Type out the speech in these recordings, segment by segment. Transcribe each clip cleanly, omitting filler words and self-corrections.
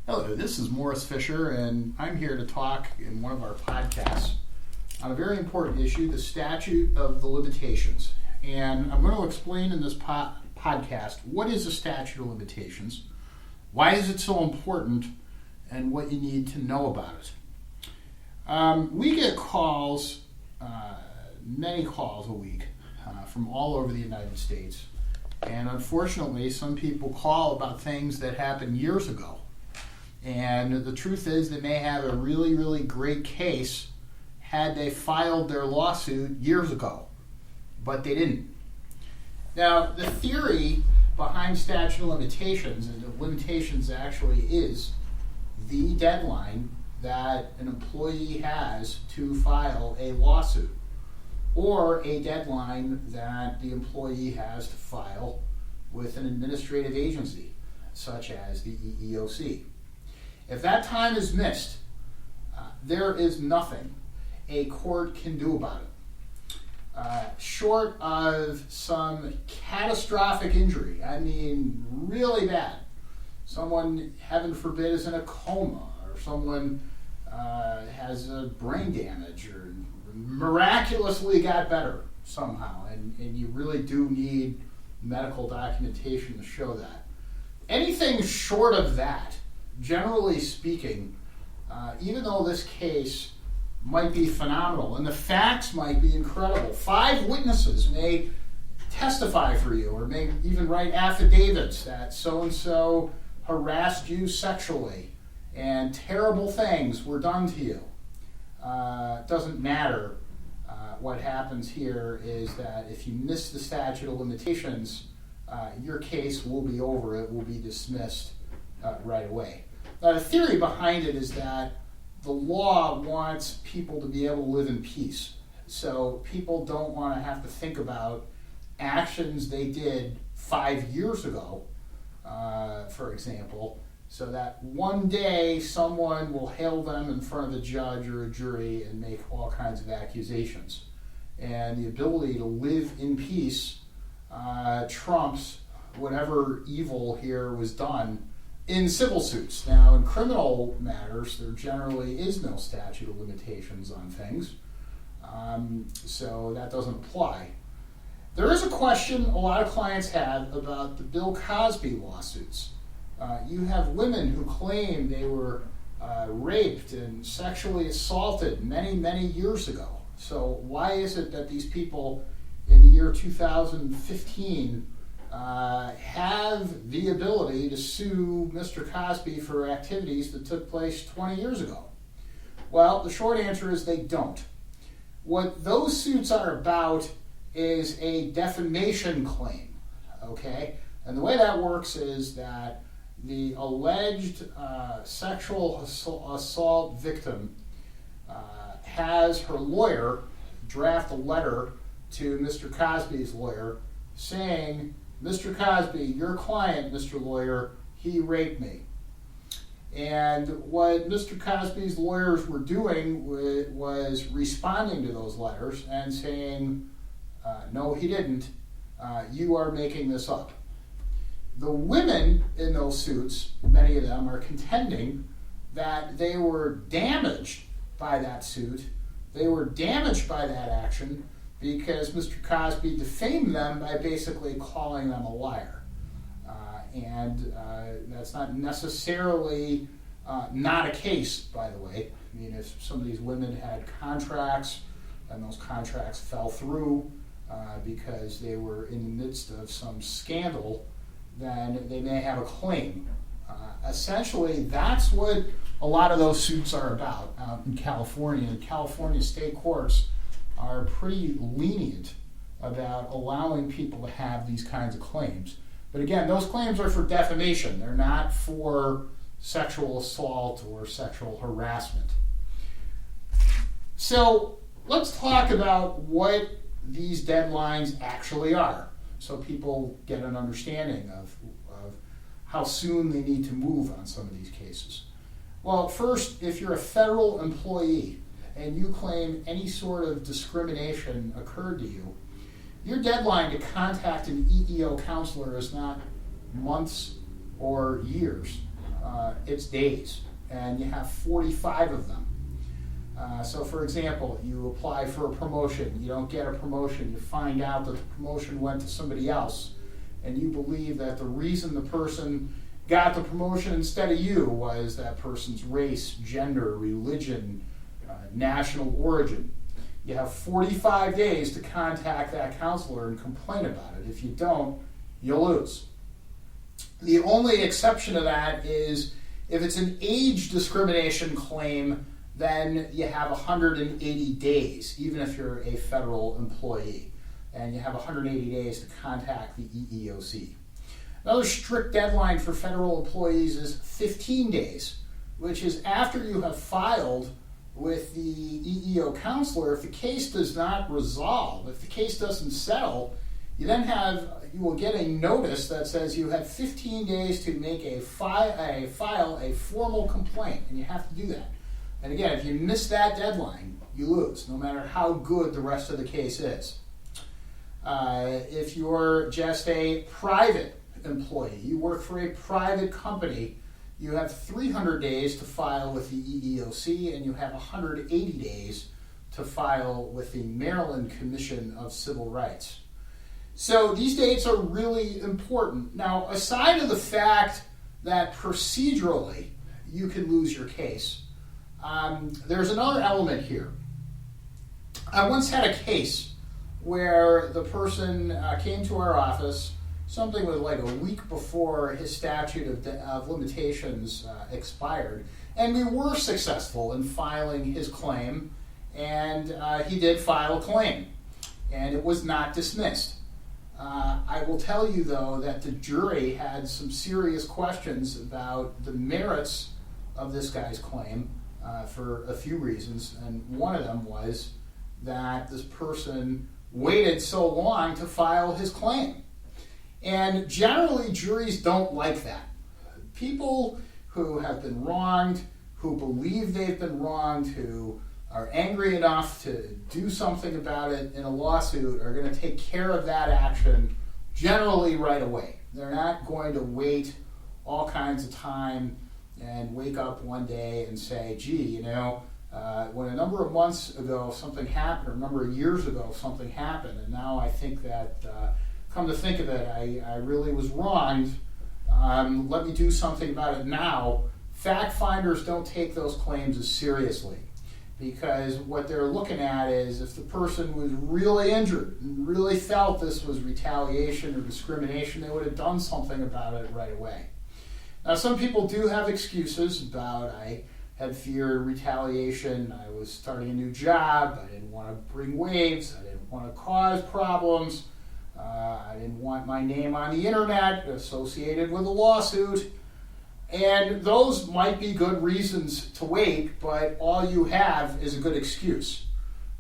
Hello, this is Morris Fischer, and I'm here to talk in one of our podcasts on a very important issue, the statute of the limitations. And I'm going to explain in this podcast what is a statute of limitations, why is it so important, and what you need to know about it. We get calls, many calls a week from all over the United States. And unfortunately, some people call about things that happened years ago. And the truth is they may have a really, really great case had they filed their lawsuit years ago, but they didn't. Now, the theory behind statute of limitations, and the limitations actually is the deadline that an employee has to file a lawsuit, or a deadline that the employee has to file with an administrative agency, such as the EEOC. If that time is missed, there is nothing a court can do about it. Short of some catastrophic injury, I mean really bad, someone, heaven forbid, is in a coma, or someone has a brain damage, or miraculously got better somehow, and you really do need medical documentation to show that. Anything short of that, generally speaking, even though this case might be phenomenal and the facts might be incredible, 5 witnesses may testify for you or may even write affidavits that so-and-so harassed you sexually and terrible things were done to you. It doesn't matter. What happens here is that if you miss the statute of limitations, your case will be over. It will be dismissed right away. Now, the theory behind it is that the law wants people to be able to live in peace. So people don't want to have to think about actions they did 5 years ago, for example, so that one day someone will hail them in front of a judge or a jury and make all kinds of accusations. And the ability to live in peace trumps whatever evil here was done in civil suits. Now, in criminal matters, there generally is no statute of limitations on things, so that doesn't apply. There is a question a lot of clients have about the Bill Cosby lawsuits. You have women who claim they were raped and sexually assaulted many, many years ago. So why is it that these people in the year 2015 have the ability to sue Mr. Cosby for activities that took place 20 years ago? Well, the short answer is they don't. What those suits are about is a defamation claim, okay? And the way that works is that the alleged sexual assault victim has her lawyer draft a letter to Mr. Cosby's lawyer saying, Mr. Cosby, your client, Mr. Lawyer, he raped me. And what Mr. Cosby's lawyers were doing was responding to those letters and saying, no, he didn't. You are making this up. The women in those suits, many of them, are contending that they were damaged by that suit. They were damaged by that action because Mr. Cosby defamed them by basically calling them a liar. And that's not necessarily not a case, by the way. I mean, if some of these women had contracts and those contracts fell through because they were in the midst of some scandal, then they may have a claim. Essentially, that's what a lot of those suits are about out in California. And California state courts are pretty lenient about allowing people to have these kinds of claims. But again, those claims are for defamation. They're not for sexual assault or sexual harassment. So let's talk about what these deadlines actually are, so people get an understanding of how soon they need to move on some of these cases. Well, first, if you're a federal employee and you claim any sort of discrimination occurred to you, your deadline to contact an EEO counselor is not months or years. it's days, and you have 45 of them. So for example, you apply for a promotion, you don't get a promotion, you find out that the promotion went to somebody else, and you believe that the reason the person got the promotion instead of you was that person's race, gender, religion, national origin. You have 45 days to contact that counselor and complain about it. If you don't, you lose. The only exception to that is if it's an age discrimination claim, then you have 180 days, even if you're a federal employee. And you have 180 days to contact the EEOC. Another strict deadline for federal employees is 15 days, which is after you have filed with the EEO counselor. If the case does not resolve, if the case doesn't settle, you will get a notice that says you have 15 days to make file a formal complaint, and you have to do that. And again, if you miss that deadline, you lose, no matter how good the rest of the case is. If you're just a private employee, you work for a private company, you have 300 days to file with the EEOC, and you have 180 days to file with the Maryland Commission of Civil Rights. So these dates are really important. Now, aside of the fact that procedurally you can lose your case, there's another element here. I once had a case where the person came to our office, something with like a week before his statute of limitations expired, and we were successful in filing his claim, and he did file a claim, and it was not dismissed. I will tell you, though, that the jury had some serious questions about the merits of this guy's claim for a few reasons, and one of them was that this person waited so long to file his claim. And generally, juries don't like that. People who have been wronged, who believe they've been wronged, who are angry enough to do something about it in a lawsuit are going to take care of that action generally right away. They're not going to wait all kinds of time and wake up one day and say, gee, when a number of months ago something happened, or a number of years ago something happened, and now I think that, come to think of it, I really was wronged. Let me do something about it now. Fact finders don't take those claims as seriously, because what they're looking at is if the person was really injured and really felt this was retaliation or discrimination, they would have done something about it right away. Now, some people do have excuses about, I had fear of retaliation, I was starting a new job, I didn't want to bring waves, I didn't want to cause problems, I didn't want my name on the internet associated with a lawsuit. And those might be good reasons to wait, but all you have is a good excuse.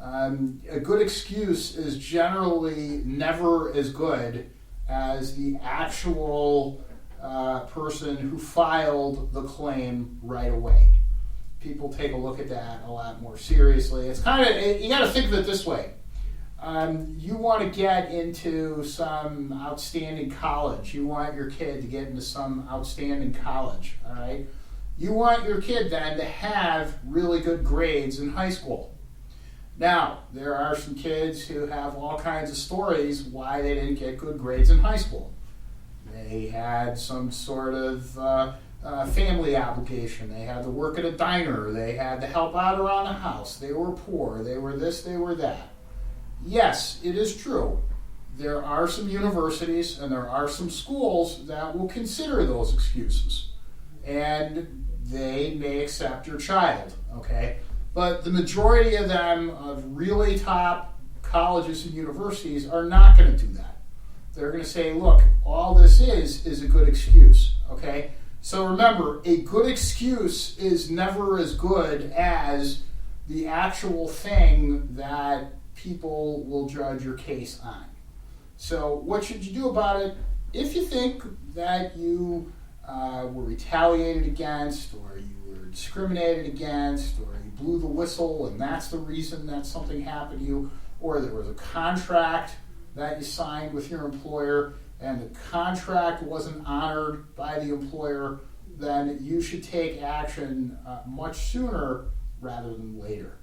A good excuse is generally never as good as the actual person who filed the claim right away. People take a look at that a lot more seriously. It's kind of, you got to think of it this way. You want to get into some outstanding college. You want your kid to get into some outstanding college, all right? You want your kid then to have really good grades in high school. Now, there are some kids who have all kinds of stories why they didn't get good grades in high school. They had some sort of family obligation. They had to work at a diner. They had to help out around the house. They were poor. They were this, they were that. Yes, it is true. There are some universities and there are some schools that will consider those excuses. And they may accept your child, okay? But the majority of them, of really top colleges and universities, are not going to do that. They're going to say, look, all this is a good excuse, okay? So remember, a good excuse is never as good as the actual thing that people will judge your case on. So what should you do about it? If you think that you were retaliated against, or you were discriminated against, or you blew the whistle and that's the reason that something happened to you, or there was a contract that you signed with your employer and the contract wasn't honored by the employer, then you should take action much sooner rather than later.